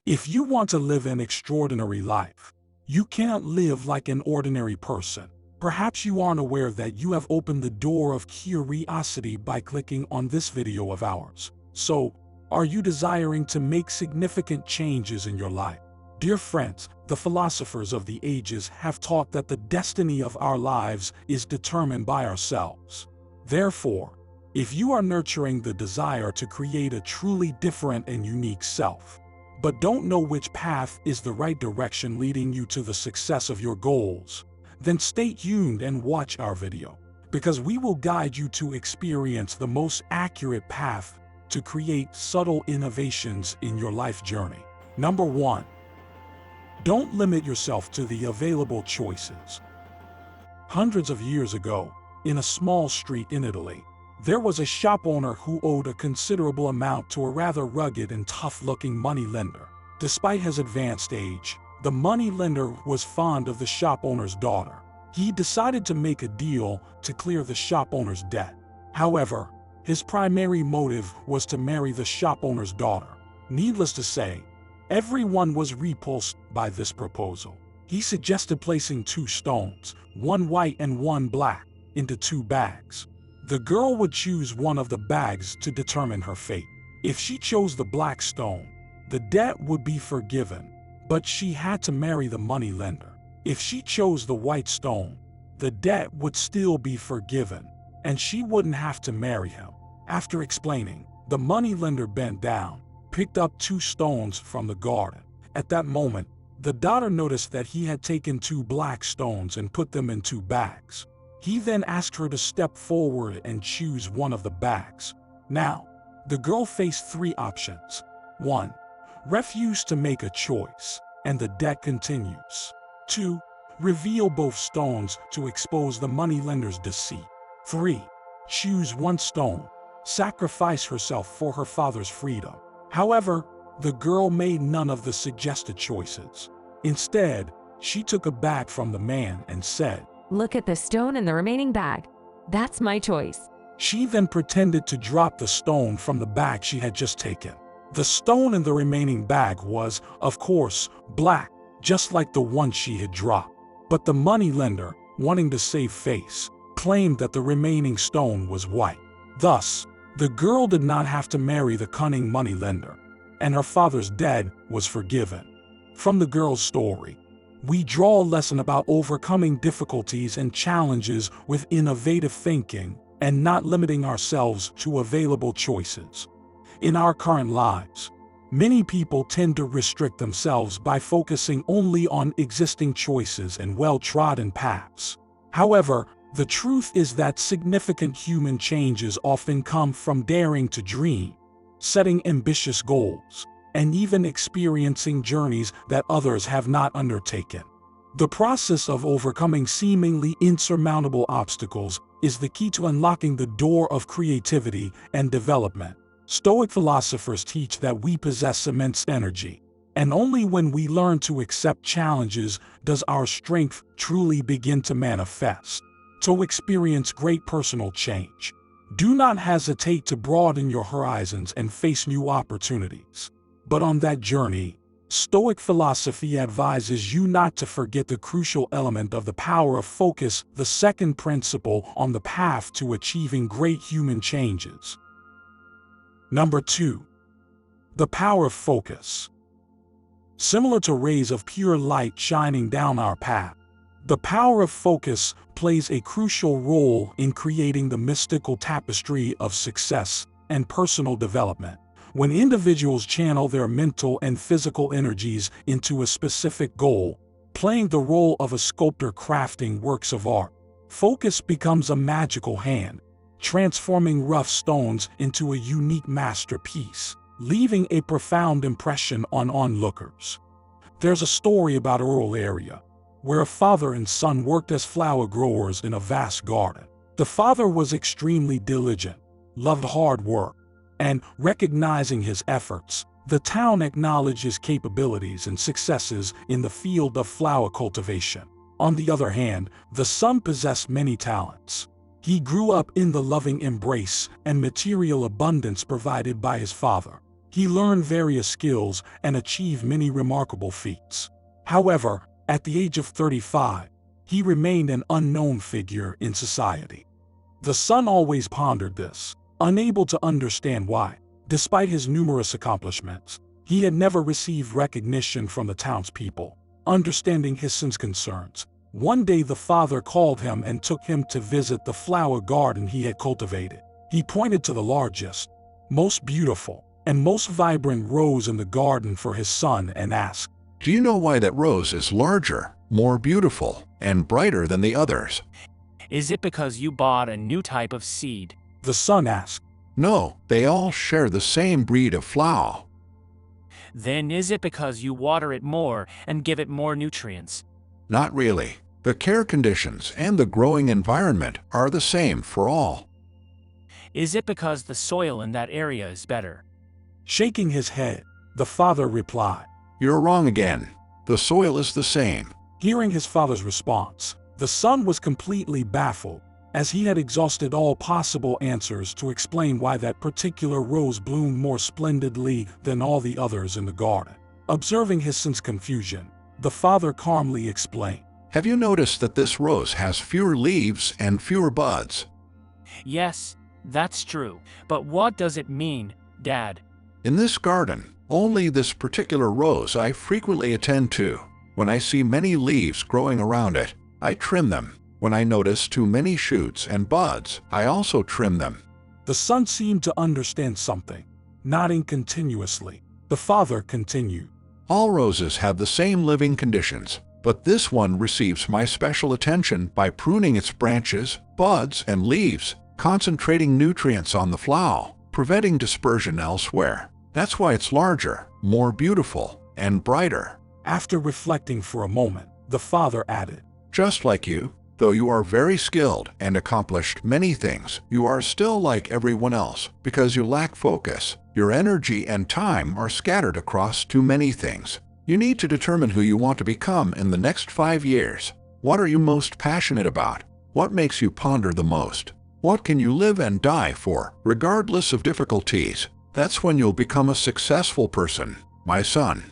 If you want to live an extraordinary life, you can't live like an ordinary person. Perhaps you aren't aware that you have opened the door of curiosity by clicking on this video of ours. So, are you desiring to make significant changes in your life? Dear friends, the philosophers of the ages have taught that the destiny of our lives is determined by ourselves. Therefore, if you are nurturing the desire to create a truly different and unique self, but don't know which path is the right direction leading you to the success of your goals, then stay tuned and watch our video, because we will guide you to experience the most accurate path to create subtle innovations in your life journey. Number 1. Don't limit yourself to the available choices. Hundreds of years ago, in a small street in Italy, there was a shop owner who owed a considerable amount to a rather rugged and tough-looking moneylender. Despite his advanced age, the moneylender was fond of the shop owner's daughter. He decided to make a deal to clear the shop owner's debt. However, his primary motive was to marry the shop owner's daughter. Needless to say, everyone was repulsed by this proposal. He suggested placing 2 stones, one white and one black, into 2 bags. The girl would choose one of the bags to determine her fate. If she chose the black stone, the debt would be forgiven, but she had to marry the moneylender. If she chose the white stone, the debt would still be forgiven, and she wouldn't have to marry him. After explaining, the moneylender bent down, picked up 2 stones from the garden. At that moment, the daughter noticed that he had taken 2 black stones and put them in 2 bags. He then asked her to step forward and choose one of the bags. Now, the girl faced 3 options. 1. Refuse to make a choice, and the debt continues. 2. Reveal both stones to expose the moneylender's deceit. 3. Choose one stone, sacrifice herself for her father's freedom. However, the girl made none of the suggested choices. Instead, she took a bag from the man and said, "Look at the stone in the remaining bag. That's my choice." She then pretended to drop the stone from the bag she had just taken. The stone in the remaining bag was, of course, black, just like the one she had dropped. But the moneylender, wanting to save face, claimed that the remaining stone was white. Thus, the girl did not have to marry the cunning moneylender, and her father's debt was forgiven. From the girl's story, we draw a lesson about overcoming difficulties and challenges with innovative thinking and not limiting ourselves to available choices. In our current lives, many people tend to restrict themselves by focusing only on existing choices and well-trodden paths. However, the truth is that significant human changes often come from daring to dream, setting ambitious goals, and even experiencing journeys that others have not undertaken. The process of overcoming seemingly insurmountable obstacles is the key to unlocking the door of creativity and development. Stoic philosophers teach that we possess immense energy, and only when we learn to accept challenges does our strength truly begin to manifest. To experience great personal change, do not hesitate to broaden your horizons and face new opportunities. But on that journey, Stoic philosophy advises you not to forget the crucial element of the power of focus, the second principle on the path to achieving great human changes. Number 2. The power of focus. Similar to rays of pure light shining down our path, the power of focus plays a crucial role in creating the mystical tapestry of success and personal development. When individuals channel their mental and physical energies into a specific goal, playing the role of a sculptor crafting works of art, focus becomes a magical hand, transforming rough stones into a unique masterpiece, leaving a profound impression on onlookers. There's a story about a rural area where a father and son worked as flower growers in a vast garden. The father was extremely diligent, loved hard work, and, recognizing his efforts, the town acknowledged his capabilities and successes in the field of flower cultivation. On the other hand, the son possessed many talents. He grew up in the loving embrace and material abundance provided by his father. He learned various skills and achieved many remarkable feats. However, at the age of 35, he remained an unknown figure in society. The son always pondered this, unable to understand why, despite his numerous accomplishments, he had never received recognition from the townspeople. Understanding his son's concerns, one day the father called him and took him to visit the flower garden he had cultivated. He pointed to the largest, most beautiful, and most vibrant rose in the garden for his son and asked, "Do you know why that rose is larger, more beautiful, and brighter than the others?" Is it because you bought a new type of seed? The son asked. "No, they all share the same breed of flower." Then is it because you water it more and give it more nutrients? "Not really. The care conditions and the growing environment are the same for all." Is it because the soil in that area is better? Shaking his head, the father replied. "You're wrong again. The soil is the same." Hearing his father's response, the son was completely baffled, as he had exhausted all possible answers to explain why that particular rose bloomed more splendidly than all the others in the garden. Observing his son's confusion, the father calmly explained. "Have you noticed that this rose has fewer leaves and fewer buds?" Yes, that's true. But what does it mean, Dad? "In this garden, only this particular rose I frequently attend to. When I see many leaves growing around it, I trim them. When I notice too many shoots and buds, I also trim them." The son seemed to understand something, nodding continuously. The father continued. "All roses have the same living conditions, but this one receives my special attention by pruning its branches, buds, and leaves, concentrating nutrients on the flower, preventing dispersion elsewhere. That's why it's larger, more beautiful, and brighter." After reflecting for a moment, the father added, "Just like you, though you are very skilled and accomplished many things, you are still like everyone else because you lack focus. Your energy and time are scattered across too many things. You need to determine who you want to become in the next 5 years. What are you most passionate about? What makes you ponder the most? What can you live and die for, regardless of difficulties? That's when you'll become a successful person, my son."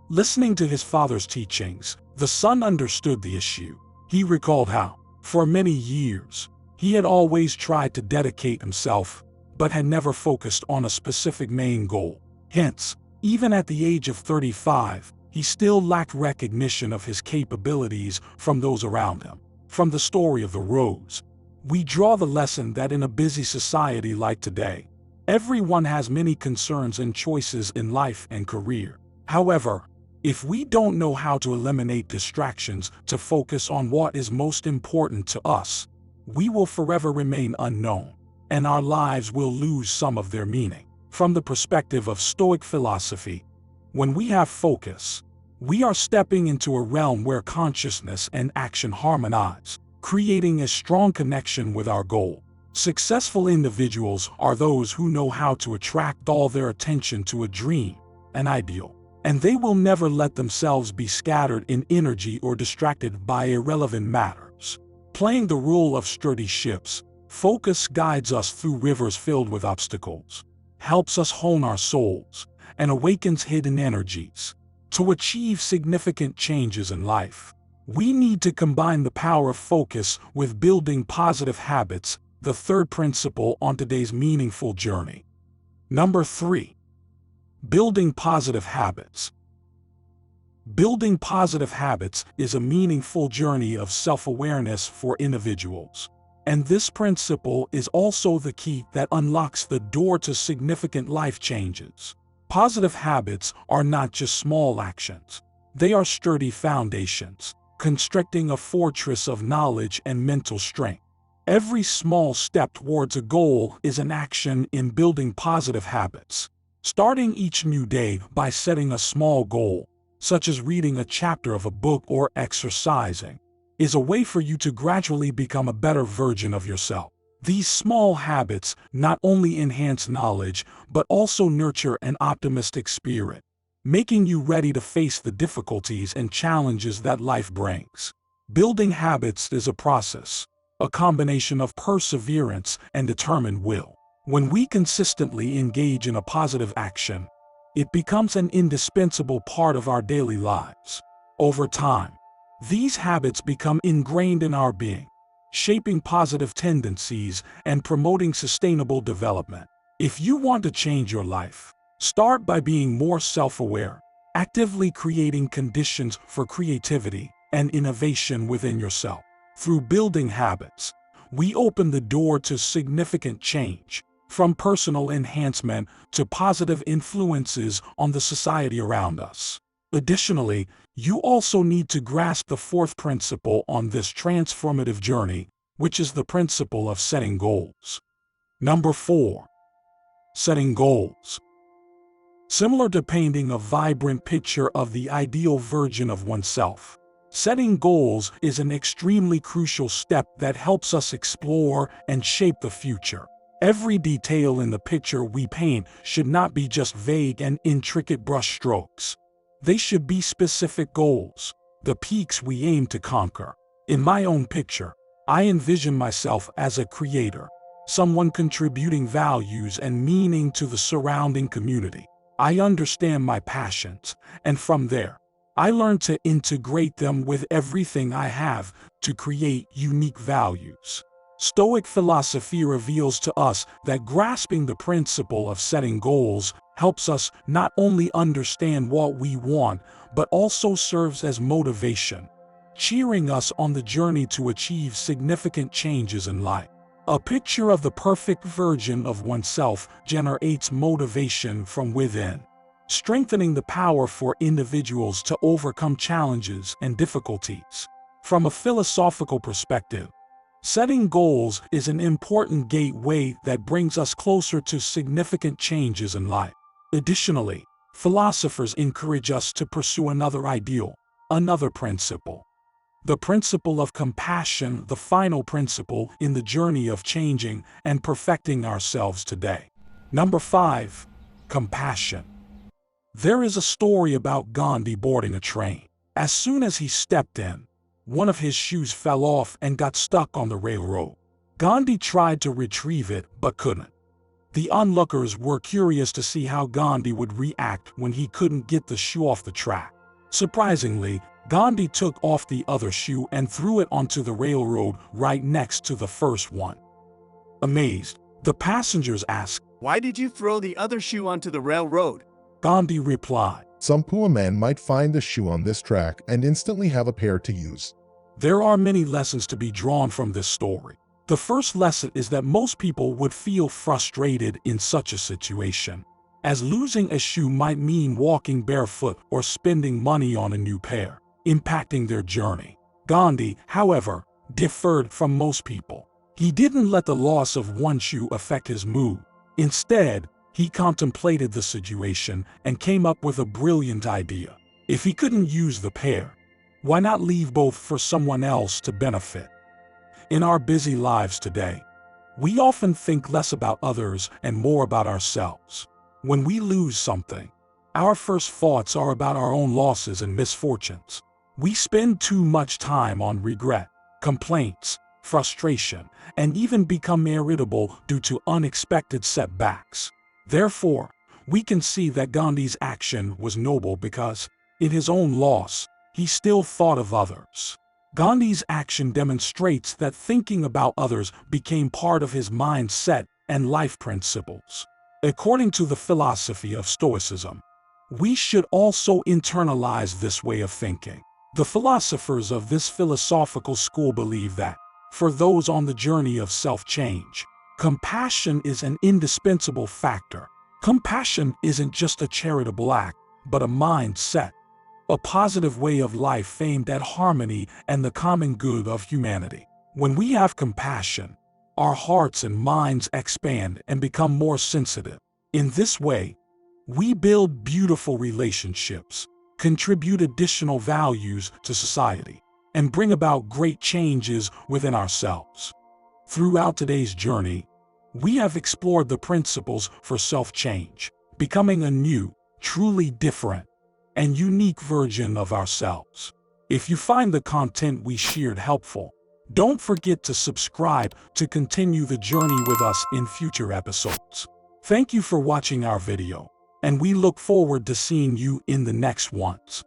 Listening to his father's teachings, the son understood the issue. He recalled how, for many years, he had always tried to dedicate himself, but had never focused on a specific main goal. Hence, even at the age of 35, he still lacked recognition of his capabilities from those around him. From the story of the rose, we draw the lesson that in a busy society like today, everyone has many concerns and choices in life and career. However, if we don't know how to eliminate distractions to focus on what is most important to us, we will forever remain unknown, and our lives will lose some of their meaning. From the perspective of Stoic philosophy, when we have focus, we are stepping into a realm where consciousness and action harmonize, creating a strong connection with our goal. Successful individuals are those who know how to attract all their attention to a dream, an ideal, and they will never let themselves be scattered in energy or distracted by irrelevant matters. Playing the role of sturdy ships, focus guides us through rivers filled with obstacles, helps us hone our souls, and awakens hidden energies. To achieve significant changes in life, we need to combine the power of focus with building positive habits, the third principle on today's meaningful journey. Number 3. Building positive habits. Building positive habits is a meaningful journey of self-awareness for individuals. And this principle is also the key that unlocks the door to significant life changes. Positive habits are not just small actions. They are sturdy foundations, constructing a fortress of knowledge and mental strength. Every small step towards a goal is an action in building positive habits. Starting each new day by setting a small goal, such as reading a chapter of a book or exercising, is a way for you to gradually become a better version of yourself. These small habits not only enhance knowledge, but also nurture an optimistic spirit, making you ready to face the difficulties and challenges that life brings. Building habits is a process, a combination of perseverance and determined will. When we consistently engage in a positive action, it becomes an indispensable part of our daily lives. Over time, these habits become ingrained in our being, shaping positive tendencies and promoting sustainable development. If you want to change your life, start by being more self-aware, actively creating conditions for creativity and innovation within yourself. Through building habits, we open the door to significant change, from personal enhancement to positive influences on the society around us. Additionally, you also need to grasp the fourth principle on this transformative journey, which is the principle of setting goals. Number 4. Setting goals. Similar to painting a vibrant picture of the ideal version of oneself, setting goals is an extremely crucial step that helps us explore and shape the future. Every detail in the picture we paint should not be just vague and intricate brushstrokes. They should be specific goals, the peaks we aim to conquer. In my own picture, I envision myself as a creator, someone contributing values and meaning to the surrounding community. I understand my passions, and from there, I learn to integrate them with everything I have to create unique values. Stoic philosophy reveals to us that grasping the principle of setting goals helps us not only understand what we want, but also serves as motivation, cheering us on the journey to achieve significant changes in life. A picture of the perfect version of oneself generates motivation from within, strengthening the power for individuals to overcome challenges and difficulties. From a philosophical perspective, setting goals is an important gateway that brings us closer to significant changes in life. Additionally, philosophers encourage us to pursue another ideal, another principle. The principle of compassion, the final principle in the journey of changing and perfecting ourselves today. Number 5. Compassion. There is a story about Gandhi boarding a train. As soon as he stepped in, one of his shoes fell off and got stuck on the railroad. Gandhi tried to retrieve it but couldn't. The onlookers were curious to see how Gandhi would react when he couldn't get the shoe off the track. Surprisingly, Gandhi took off the other shoe and threw it onto the railroad right next to the first one. Amazed, the passengers asked, "Why did you throw the other shoe onto the railroad?" Gandhi replied, "Some poor man might find the shoe on this track and instantly have a pair to use." There are many lessons to be drawn from this story. The first lesson is that most people would feel frustrated in such a situation, as losing a shoe might mean walking barefoot or spending money on a new pair, impacting their journey. Gandhi, however, differed from most people. He didn't let the loss of one shoe affect his mood. Instead, he contemplated the situation and came up with a brilliant idea. If he couldn't use the pair, why not leave both for someone else to benefit? In our busy lives today, we often think less about others and more about ourselves. When we lose something, our first thoughts are about our own losses and misfortunes. We spend too much time on regret, complaints, frustration, and even become irritable due to unexpected setbacks. Therefore, we can see that Gandhi's action was noble because, in his own loss, he still thought of others. Gandhi's action demonstrates that thinking about others became part of his mindset and life principles. According to the philosophy of Stoicism, we should also internalize this way of thinking. The philosophers of this philosophical school believe that, for those on the journey of self-change, compassion is an indispensable factor. Compassion isn't just a charitable act, but a mindset, a positive way of life aimed at harmony and the common good of humanity. When we have compassion, our hearts and minds expand and become more sensitive. In this way, we build beautiful relationships, contribute additional values to society, and bring about great changes within ourselves. Throughout today's journey, we have explored the principles for self-change, becoming a new, truly different, and unique version of ourselves. If you find the content we shared helpful, don't forget to subscribe to continue the journey with us in future episodes. Thank you for watching our video. and we look forward to seeing you in the next ones.